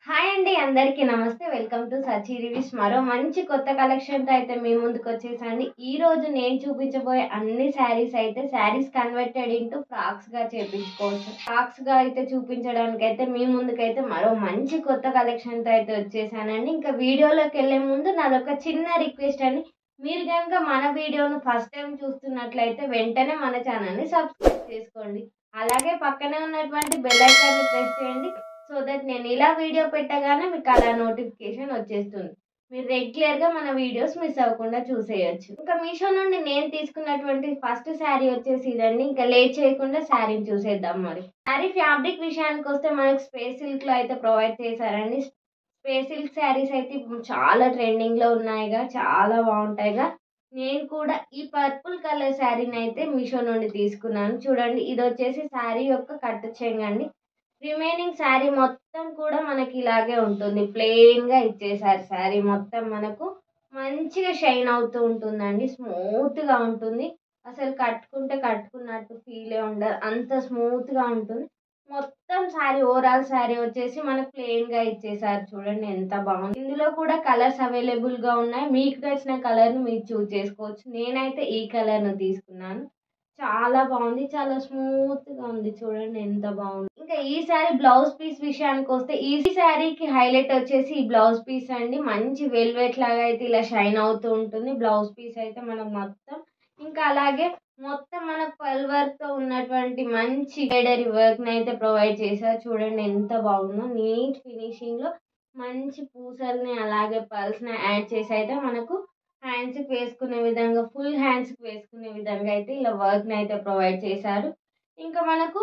Hi అండి, అందరికీ నమస్తే. Welcome to Sachi reviews. మరో మంచి కొత్త కలెక్షన్తో అయితే మీ ముందుకు వచ్చేసండి. ఈ రోజు నేను చూపించబోయే అన్ని శారీస్ అయితే శారీస్ కన్వర్టెడ్ ఇంటూ ఫ్రాక్స్గా చేపించుకోవచ్చు. ఫ్రాక్స్గా అయితే చూపించడానికి అయితే మీ ముందుకైతే మరో మంచి కొత్త కలెక్షన్తో అయితే వచ్చేసానండి. ఇంకా వీడియోలోకి వెళ్ళే ముందు నాదొక చిన్న రిక్వెస్ట్ అండి. మీరు కనుక మన వీడియోను ఫస్ట్ టైం చూస్తున్నట్లయితే వెంటనే మన ఛానల్ని సబ్స్క్రైబ్ చేసుకోండి. అలాగే పక్కనే ఉన్నటువంటి బెల్ ఐకాన్ని ప్రెస్ చేయండి. సో దట్ నేను ఇలా వీడియో పెట్టగానే మీకు అలా నోటిఫికేషన్ వచ్చేస్తుంది. మీరు రెగ్యులర్గా మన వీడియోస్ మిస్ అవ్వకుండా చూసేయచ్చు. ఇంకా మీషో నుండి నేను తీసుకున్నటువంటి ఫస్ట్ శారీ వచ్చేసి ఇదండి. ఇంకా లేట్ చేయకుండా శారీని చూసేద్దాం. మరి శారీ ఫ్యాబ్రిక్ విషయానికి వస్తే మనకు స్పేస్ సిల్క్లో అయితే ప్రొవైడ్ చేశారండి. స్పేస్ సిల్క్ శారీస్ అయితే ఇప్పుడు చాలా ట్రెండింగ్లో ఉన్నాయిగా, చాలా బాగుంటాయిగా. నేను కూడా ఈ పర్పుల్ కలర్ శారీని అయితే మీషో నుండి తీసుకున్నాను. చూడండి, ఇది వచ్చేసి శారీ యొక్క కట్టు చెంగండి. రిమైనింగ్ శారీ మొత్తం కూడా మనకి ఇలాగే ఉంటుంది. ప్లెయిన్గా ఇచ్చేసారు. శారీ మొత్తం మనకు మంచిగా షైన్ అవుతూ ఉంటుందండి. స్మూత్గా ఉంటుంది. అసలు కట్టుకుంటే కట్టుకున్నట్టు ఫీలే ఉండదు, అంత స్మూత్గా ఉంటుంది. మొత్తం శారీ ఓవరాల్ శారీ వచ్చేసి మనకు ప్లెయిన్గా ఇచ్చేసారు. చూడండి ఎంత బాగుంది. ఇందులో కూడా కలర్స్ అవైలబుల్గా ఉన్నాయి. మీకు నచ్చిన కలర్ను మీరు చూస్ చేసుకోవచ్చు. నేనైతే ఈ కలర్ను తీసుకున్నాను. చాలా బాగుంది, చాలా స్మూత్గా ఉంది. చూడండి ఎంత బాగుంది. ఇంకా ఈ శారీ బ్లౌజ్ పీస్ విషయానికి వస్తే ఈ శారీకి హైలైట్ వచ్చేసి ఈ బ్లౌజ్ పీస్ అండి. మంచి వెల్వెట్ లాగా అయితే ఇలా షైన్ అవుతూ ఉంటుంది. బ్లౌజ్ పీస్ అయితే మనకు మొత్తం ఇంకా అలాగే మొత్తం మన పల్ వర్క్ తో ఉన్నటువంటి మంచి ఎంబ్రాయిడరీ వర్క్ అయితే ప్రొవైడ్ చేశారు. చూడండి ఎంత బాగుందో. నీట్ ఫినిషింగ్ లో మంచి పూసల్ని అలాగే పల్స్ ని యాడ్ చేసి అయితే మనకు హ్యాండ్స్కి వేసుకునే విధంగా, ఫుల్ హ్యాండ్స్కి వేసుకునే విధంగా అయితే ఇలా వర్క్ని అయితే ప్రొవైడ్ చేశారు. ఇంకా మనకు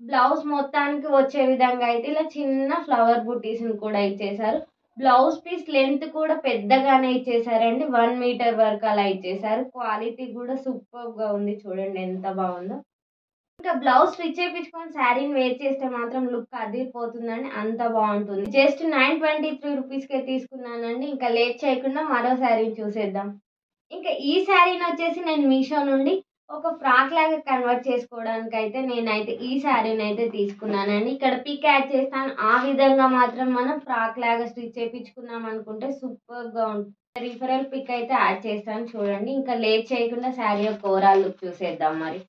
బ్లౌజ్ మొత్తానికి వచ్చే విధంగా అయితే ఇలా చిన్న ఫ్లవర్ బుటీస్ని కూడా ఇచ్చేసారు. బ్లౌజ్ పీస్ లెంత్ కూడా పెద్దగానే ఇచ్చేసారండి. 1 మీటర్ వరకు అలా ఇచ్చేసారు. క్వాలిటీ కూడా సూపర్గా ఉంది. చూడండి ఎంత బాగుందో. ఇంకా బ్లౌజ్ స్టిచ్ చేయించుకొని శారీని వేర్ చేస్తే మాత్రం లుక్ అదిరిపోతుందండి. అంత బాగుంటుంది. జస్ట్ 923 రూపీస్కే తీసుకున్నానండి. ఇంకా లేట్ చేయకుండా మరో శారీని చూసేద్దాం. ఇంకా ఈ శారీని వచ్చేసి నేను మీషో నుండి ఒక ఫ్రాక్ లాగా కన్వర్ట్ చేసుకోవడానికి అయితే నేనైతే ఈ శారీని అయితే తీసుకున్నానండి. ఇక్కడ పిక్ యాడ్ చేస్తాను. ఆ విధంగా మాత్రం మనం ఫ్రాక్ లాగా స్టిచ్ చేయించుకున్నాం అనుకుంటే సూపర్గా ఉంటుంది. రిఫరల్ పిక్ అయితే యాడ్ చేస్తాను, చూడండి. ఇంకా లేట్ చేయకుండా శారీ యొక్క ఓవరాల్ లుక్ చూసేద్దాం. మరి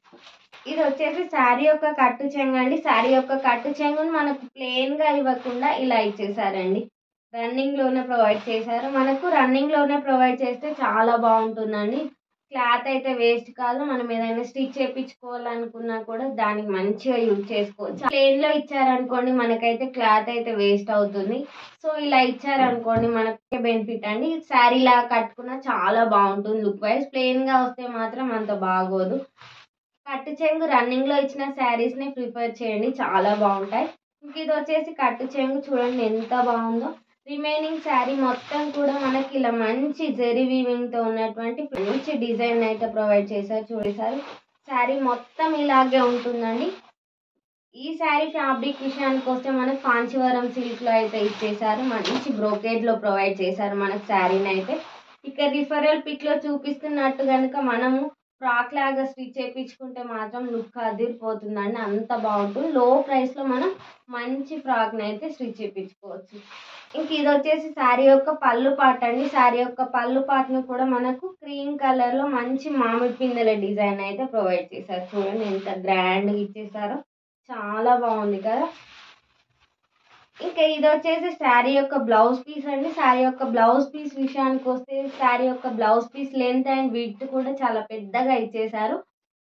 ఇది వచ్చేసి శారీ యొక్క కట్టు చెంగు అండి. శారీ యొక్క కట్టు చెంగును మనకు ప్లెయిన్గా ఇవ్వకుండా ఇలా ఇచ్చేసారండి. రన్నింగ్లోనే ప్రొవైడ్ చేశారు. మనకు రన్నింగ్లోనే ప్రొవైడ్ చేస్తే చాలా బాగుంటుందండి. క్లాత్ అయితే వేస్ట్ కాదు. మనం ఏదైనా స్టిచ్ చేయించుకోవాలనుకున్నా కూడా దానికి మంచిగా యూజ్ చేసుకోవచ్చు. ప్లెయిన్లో ఇచ్చారనుకోండి మనకైతే క్లాత్ అయితే వేస్ట్ అవుతుంది. సో ఇలా ఇచ్చారనుకోండి మనకే బెనిఫిట్ అండి. శారీ లాగా కట్టుకున్నా చాలా బాగుంటుంది లుక్ వైజ్. ప్లెయిన్గా వస్తే మాత్రం అంత బాగోదు. కట్టు చెంగు రన్నింగ్లో ఇచ్చిన శారీస్ని ప్రిఫర్ చేయండి, చాలా బాగుంటాయి. ఇంక ఇది వచ్చేసి కట్టు చెంగు. చూడండి ఎంత బాగుందో. రిమైనింగ్ శారీ మొత్తం కూడా మనకి ఇలా మంచి జెరీ వీవింగ్తో ఉన్నటువంటి మంచి డిజైన్ అయితే ప్రొవైడ్ చేశారు. చూడేశారు. శారీ మొత్తం ఇలాగే ఉంటుందండి. ఈ శారీ ఫ్యాబ్రిక్ విషయానికి వస్తే మనకు కాంచీవరం సిల్క్లో అయితే ఇచ్చేసారు. మంచి బ్రోకేడ్లో ప్రొవైడ్ చేశారు మనకు శారీని అయితే. ఇక్కడ రిఫరల్ పిక్లో చూపిస్తున్నట్టు కనుక మనము ఫ్రాక్ లాగా స్టిచ్ చేయించుకుంటే మాత్రం లుక్ అదిరిపోతుందండి. అంత బాగుంటుంది. లో ప్రైస్లో మనం మంచి ఫ్రాక్ని అయితే స్టిచ్ చేయించుకోవచ్చు. ఇంక ఇది వచ్చేసి శారీ యొక్క పళ్ళు పార్ట్ అండి. శారీ యొక్క పళ్ళు పార్ట్ని కూడా మనకు క్రీమ్ కలర్లో మంచి మామిడి పిందెల డిజైన్ అయితే ప్రొవైడ్ చేశారు. చూడండి ఎంత గ్రాండ్గా ఇచ్చేసారో, చాలా బాగుంది కదా. ఇంకా ఇది వచ్చేసి శారీ యొక్క బ్లౌజ్ పీస్ అండి. శారీ యొక్క బ్లౌజ్ పీస్ విషయానికి వస్తే శారీ యొక్క blouse piece length and width కూడా చాలా పెద్దగా ఇచ్చేసారు.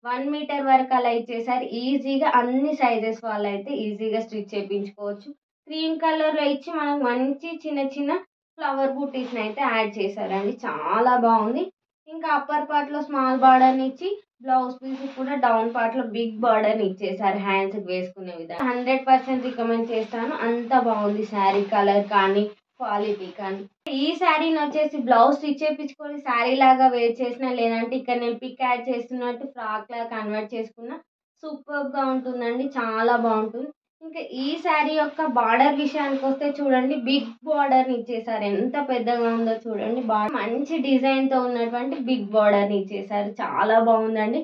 1 మీటర్ వరకు అలా ఇచ్చేసారు. ఈజీగా అన్ని సైజెస్ వాళ్ళు అయితే ఈజీగా స్టిచ్ చేయించుకోవచ్చు. క్రీమ్ కలర్లో ఇచ్చి మనకు మంచి చిన్న చిన్న ఫ్లవర్ బూటీస్ని అయితే యాడ్ చేశారండి. చాలా బాగుంది. ఇంకా అప్పర్ పార్ట్లో స్మాల్ బార్డర్ని ఇచ్చి బ్లౌజ్ పీస్ కూడా డౌన్ పార్ట్లో బిగ్ బార్డర్ని ఇచ్చేసారు హ్యాండ్స్కి వేసుకునే విధంగా. 100% రికమెండ్ చేస్తాను. అంత బాగుంది శారీ కలర్ కానీ క్వాలిటీ కానీ. ఈ శారీని వచ్చేసి బ్లౌజ్ స్టిచ్ చేయించుకొని శారీ లాగా వేర్ చేసిన, లేదంటే ఇక్కడ నేను పిక్ యాడ్ చేస్తున్నట్టు ఫ్రాక్ లాగా కన్వర్ట్ చేసుకున్న సూపర్గా ఉంటుందండి. చాలా బాగుంటుంది. ఇంకా ఈ శారీ యొక్క బార్డర్ విషయానికి వస్తే చూడండి, బిగ్ బార్డర్ని ఇచ్చేసారు. ఎంత పెద్దగా ఉందో చూడండి. మంచి డిజైన్తో ఉన్నటువంటి బిగ్ బార్డర్ని ఇచ్చేసారు. చాలా బాగుందండి.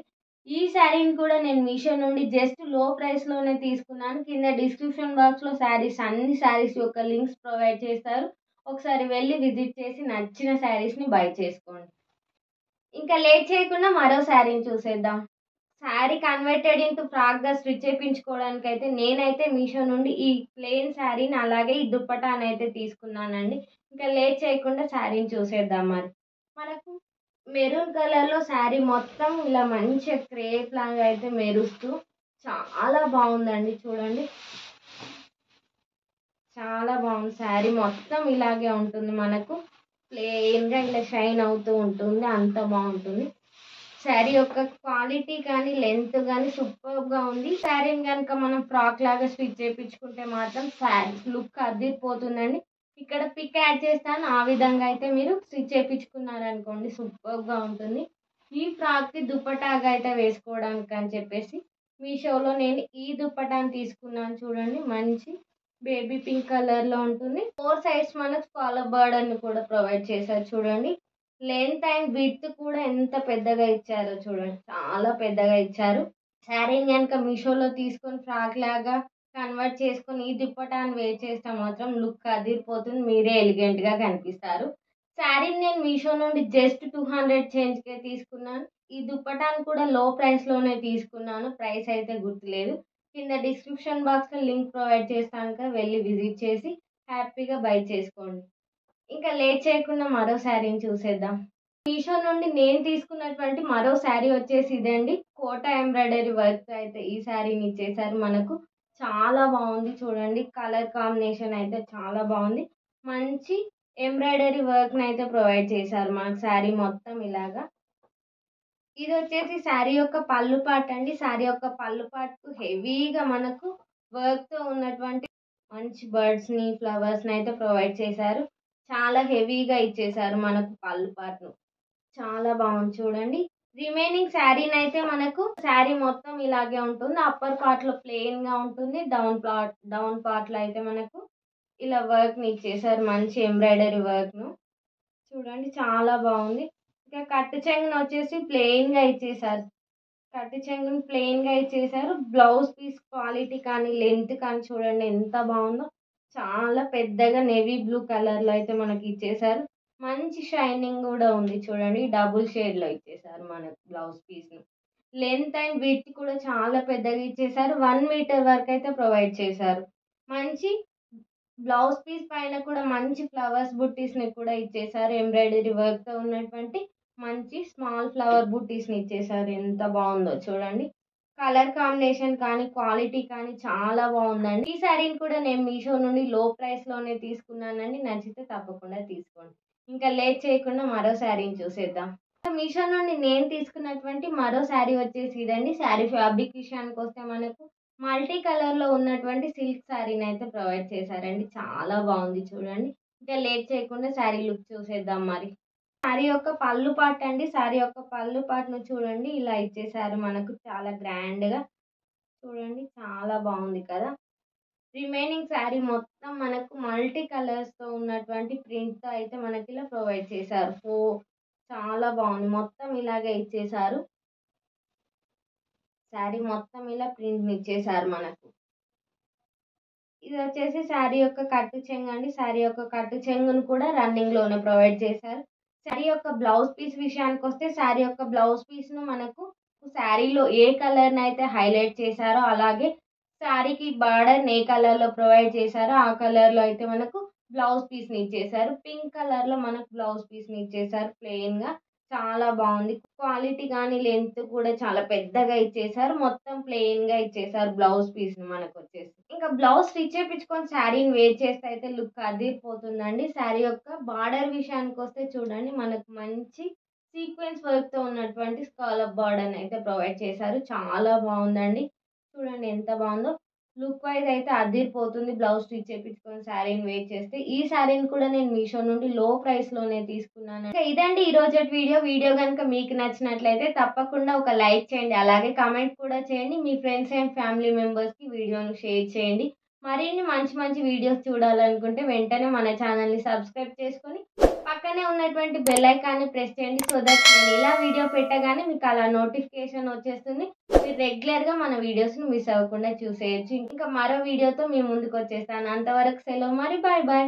ఈ శారీని కూడా నేను మీషో నుండి జస్ట్ లో ప్రైస్‌లోనే తీసుకున్నాను. కింద డిస్క్రిప్షన్ బాక్స్‌లో అన్ని శారీస్ యొక్క లింక్స్ ప్రొవైడ్ చేస్తారు. ఒకసారి వెళ్లి విజిట్ చేసి నచ్చిన శారీస్‌ని బై చేసుకోండి. ఇంకా లేట్ చేయకుండా మరో శారీని చూసేద్దాం. శారీ కన్వర్టెడ్ ఇంటూ ఫ్రాక్‌గా స్టిచ్ చేపించుకోవడానికైతే నేనైతే మీషో నుండి ఈ ప్లెయిన్ శారీని అలాగే ఈ దుప్పటానైతే తీసుకున్నానండి. ఇంకా లేట్ చేయకుండా శారీని చూసేద్దాం మరి. మనకు మెరూన్ కలర్‌లో శారీ మొత్తం ఇలా మంచిగా క్రేప్ లాగా అయితే మెరుస్తూ చాలా బావుందండి చూడండి. చాలా బావుంది. శారీ మొత్తం ఇలాగే ఉంటుంది మనకు. ప్లెయిన్‌గా ఇలా షైన్ అవుతూ ఉంటుంది. అంత బావుంటుంది. శారీ యొక్క క్వాలిటీ కానీ, లెంత్ గానీ సూపర్బ్‌గా ఉంది. శారీని గనుక మనం ఫ్రాక్ లాగా స్టిచ్ చేపించుకుంటే మాత్రం శారీ లుక్ అద్దిరిపోతుందండి. ఇక్కడ పిక్ యాడ్ చేస్తాను. ఆ విధంగా అయితే మీరు స్టిచ్ చేపించుకున్నారనుకోండి సూపర్బ్‌గా ఉంటుంది. ఈ ఫ్రాక్‌కి దుపట్టాగా అయితే వేసుకోవడానికి అని చెప్పేసి మీషోలో నేను ఈ దుపట్టాని తీసుకున్నాను చూడండి. మంచి బేబీ పింక్ కలర్‌లో ఉంటుంది. 4 సైడ్స్ మనకు కాలర్ బార్డర్‌ని కూడా ప్రొవైడ్ చేశారు చూడండి. లెంత్ అండ్ విడ్త్ కూడా ఎంత పెద్దగా ఇచ్చారో చూడండి. చాలా పెద్దగా ఇచ్చారు. శారీని గనుక మీషోలో తీసుకొని ఫ్రాక్ లాగా కన్వర్ట్ చేసుకొని ఈ దుప్పటాన్ని వేర్ చేస్తే మాత్రం లుక్ అదిరిపోతుంది. మీరే ఎలిగెంట్‌గా కనిపిస్తారు. శారీని నేను మీషో నుండి జస్ట్ 200 చేంజ్‌కే తీసుకున్నాను. ఈ దుప్పటాన్ని కూడా లో ప్రైస్‌లోనే తీసుకున్నాను. ప్రైస్ అయితే గుర్తులేదు. కింద డిస్క్రిప్షన్ బాక్స్‌లో లింక్ ప్రొవైడ్ చేస్తాను కదా! వెళ్లి విజిట్ చేసి హ్యాపీగా బై చేసుకోండి. ఇంకా లేట్ చేయకుండా మరో శారీని చూసేద్దాం. మీషో నుండి నేను తీసుకున్నటువంటి మరో శారీ వచ్చేసి ఇదండి. కోట ఎంబ్రాయిడరీ వర్క్‌తో అయితే ఈ శారీని ఇచ్చేసారు మనకు. చాలా బావుంది చూడండి. కలర్ కాంబినేషన్ అయితే చాలా బావుంది. మంచి ఎంబ్రాయిడరీ వర్క్‌నైతే ప్రొవైడ్ చేశారు మనకు శారీ మొత్తం ఇలాగా. ఇదొచ్చేసి శారీ యొక్క పళ్ళు పార్ట్ అండి. శారీ యొక్క పళ్ళు పార్ట్‌కు హెవీగా మనకు వర్క్‌తో ఉన్నటువంటి మంచి బర్డ్స్‌ని, ఫ్లవర్స్‌ని అయితే ప్రొవైడ్ చేశారు. చాలా హెవీగా ఇచ్చేశారు మనకు పళ్ళు పార్ట్‌ను. చాలా బావుంది చూడండి. రిమైనింగ్ శారీనైతే మనకు శారీ మొత్తం ఇలాగే ఉంటుంది. అప్పర్ పార్ట్‌లో ప్లెయిన్‌గా ఉంటుంది. డౌన్ పార్ట్‌లో అయితే మనకు ఇలా వర్క్‌ని ఇచ్చేశారు. మంచి ఎంబ్రాయిడరీ వర్క్‌ను. చూడండి చాలా బావుంది. ఇంకా కట్టు చెంగునొచ్చేసి ప్లెయిన్‌గా ఇచ్చేశారు. కట్టు చెంగుని ప్లెయిన్‌గా ఇచ్చేశారు. బ్లౌజ్ పీస్ క్వాలిటీ కానీ, లెంత్ కానీ చూడండి ఎంత బావుందో. చాలా పెద్దగా నేవీ బ్లూ కలర్‌లో అయితే మనకి ఇచ్చేశారు. మంచి షైనింగ్ గూడా ఉంది చూడండి. డబుల్ షేడ్‌లో ఇచ్చేశారు మనకు బ్లౌజ్ పీస్‌ని. లెంత్ అండ్ విడ్త్ కూడా చాలా పెద్దగా ఇచ్చేశారు. 1 మీటర్ వరకైతే ప్రొవైడ్ చేశారు. మంచి బ్లౌజ్ పీస్ పైన కూడా మంచి ఫ్లవర్స్ బుట్టీస్‌ని కూడా ఇచ్చేశారు. ఎంబ్రాయిడరీ వర్క్‌తో ఉన్నటువంటి మంచి స్మాల్ ఫ్లవర్ బుట్టీస్‌ని ఇచ్చేశారు. ఎంత బావుందో చూడండి. కలర్ కాంబినేషన్ కానీ, క్వాలిటీ కానీ చాలా బావుందండి. ఈ శారీని కూడా నేను మీషో నుండి లో ప్రైస్‌లోనే తీసుకున్నానండి. నచ్చితే తప్పకుండా తీసుకోండి. ఇంకా లేట్ చేయకుండా మరో శారీని చూసేద్దాం. మీషో నుండి నేను తీసుకున్నటువంటి మరో శారీ వచ్చేసి ఇదండి. శారీ ఫ్యాబ్రిక్ విషయానికొస్తే మనకు మల్టీ కలర్‌లో ఉన్నటువంటి సిల్క్ శారీనైతే ప్రొవైడ్ చేశారండి. చాలా బావుంది చూడండి. ఇంకా లేట్ చేయకుండా శారీ లుక్ చూసేద్దాం మరి. శారీ యొక్క పళ్ళు పార్ట్ అండి. శారీ యొక్క పళ్ళు పార్ట్‌ను చూడండి. ఇలా ఇచ్చేశారు మనకు చాలా గ్రాండ్‌గా. చూడండి చాలా బావుంది కదా! రిమైనింగ్ శారీ మొత్తం మనకు మల్టీ కలర్స్‌తో ఉన్నటువంటి ప్రింట్‌తో అయితే మనకిలా ప్రొవైడ్ చేశారు. చాలా బావుంది. మొత్తం ఇలాగే ఇచ్చేశారు. శారీ మొత్తం ఇలా ప్రింట్‌నిచ్చేశారు మనకు. ఇదొచ్చేసి శారీ యొక్క కట్టు చెంగండి. శారీ యొక్క కట్టు చెంగును కూడా రన్నింగ్‌లోనే ప్రొవైడ్ చేశారు. శారీ యొక్క బ్లౌజ్ పీస్ విషయానికొస్తే శారీ యొక్క బ్లౌజ్ పీస్‌ను మనకు శారీలో ఏ కలర్‌నైతే హైలైట్ చేశారో అలాగే శారీకి బార్డర్‌ని ఏ కలర్‌లో ప్రొవైడ్ చేశారో ఆ కలర్‌లో అయితే మనకు బ్లౌజ్ పీస్‌ని ఇచ్చేశారు. పింక్ కలర్‌లో మనకు బ్లౌజ్ పీస్‌ని ఇచ్చేశారు ప్లెయిన్‌గా. చాలా బావుంది. క్వాలిటీ గానీ, లెంత్ కూడా చాలా పెద్దగా ఇచ్చేశారు. మొత్తం ప్లెయిన్‌గా ఇచ్చేశారు బ్లౌజ్ పీస్‌ని మనకొచ్చేసి. ఇంకా బ్లౌజ్ స్టిచ్ చేపించుకొని శారీని వేర్ చేస్తే అయితే లుక్ అదిరిపోతుందండి. శారీ యొక్క బార్డర్ విషయానికొస్తే చూడండి మనకు మంచి సీక్వెన్స్ వర్క్‌తో ఉన్నటువంటి స్కాలప్ బార్డర్‌నైతే ప్రొవైడ్ చేశారు. చాలా బావుందండి. చూడండి ఎంత బావుందో. లుక్ వైస్ అయితే అదిరిపోతుంది. బ్లౌజ్ స్టిచ్ చేపించుకొని శారీని వేర్ చేస్తే. ఈ శారీని కూడా నేను మీషో నుండి లో ప్రైస్‌లోనే తీసుకున్నాను. ఇంకా ఇదండి ఈరోజటి వీడియో. వీడియో గనుక మీకు నచ్చినట్లయితే తప్పకుండా ఒక లైక్ చేయండి. అలాగే కామెంట్ కూడా చేయండి. మీ ఫ్రెండ్స్ అండ్ ఫ్యామిలీ మెంబర్స్‌కి వీడియోని షేర్ చేయండి. మరిన్ని మంచి మంచి వీడియోస్ చూడాలనుకుంటే వెంటనే మన ఛానల్ని సబ్స్క్రైబ్ చేసుకొని పక్కనే ఉన్నటువంటి బెల్ ఐకాన్ని ప్రెస్ చేయండి. సో దట్ నేను ఇలా వీడియో పెట్టగానే మీకు అలా నోటిఫికేషన్ వచ్చేస్తుంది. మీరు రెగ్యులర్గా మన వీడియోస్ని మిస్ అవ్వకుండా చూసేయచ్చు. ఇంకా మరో వీడియోతో మీ ముందుకు వచ్చేస్తాను. అంతవరకు సెలవు మరి, బాయ్ బాయ్.